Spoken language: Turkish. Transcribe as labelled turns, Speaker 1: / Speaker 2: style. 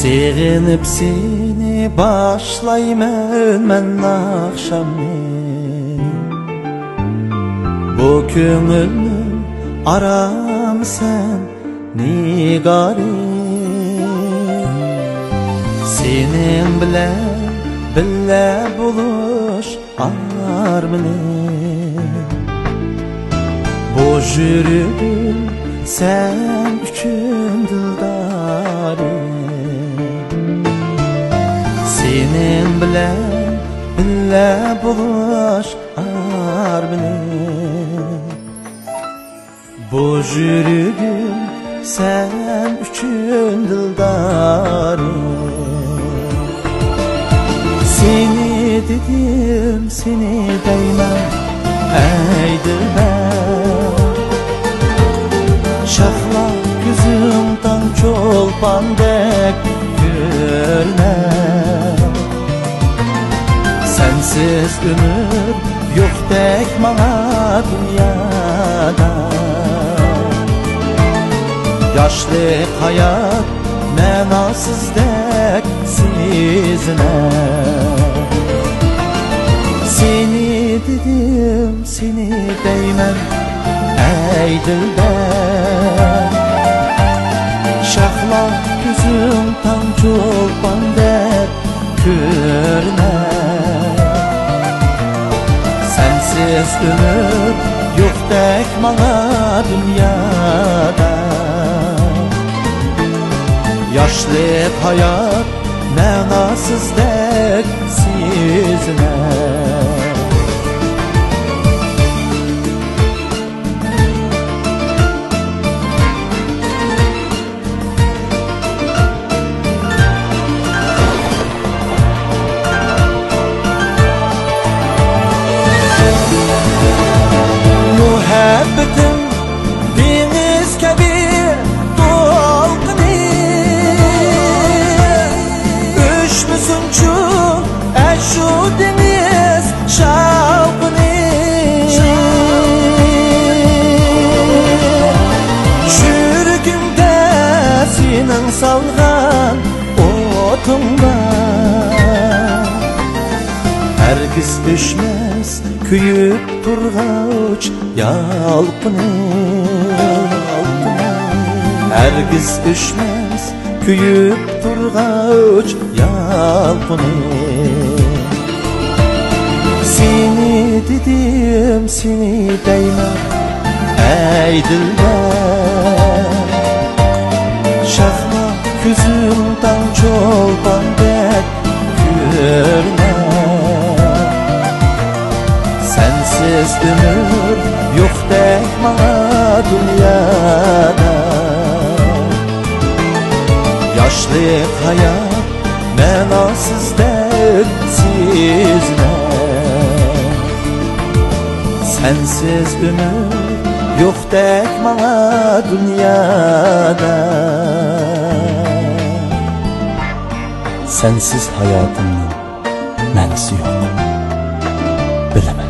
Speaker 1: Sevinip seni başlayman men akşamleyin. Bu köngülüm aram sen nigari. Senin bilen billa buluş armini. Bu jürüdüm sen üçün dildarim. Senin bilen billa buluş armini. Bu jürüdüm sen üçün dildarim. Seni dedim, seni değmem, ey dilber. Şahla gözümden çolpandek görme. Sensiz ömür yok dek bana dünyada. Yaşlı hayat menasız dek sizine. Seni dedim, seni değmem, ey dilber. Şahla gözüm tam çolpan dek görme. Sensiz ömür yok dek bana dünyada. Yaşlı hayat menasız dek sizine. Muhabbetim deniz gibi dolgunu. Üşmüsün şu deniz şavkını. Çürgümde senin salgan otunga. Herkes düşmez kuyup turgauç yalpını. Herkes düşmez kuyup turgauç yalpını. Seni dedim, seni değmem, ey dilber. Şahla gözümden çolpan dek görme. Sensiz ömür yok dek bana dünyada. Yaşlı hayat menasız dek sizine. Sensiz ömür yok dek bana dünyada.
Speaker 2: Sensiz hayatımın mənisi yok, bilemem.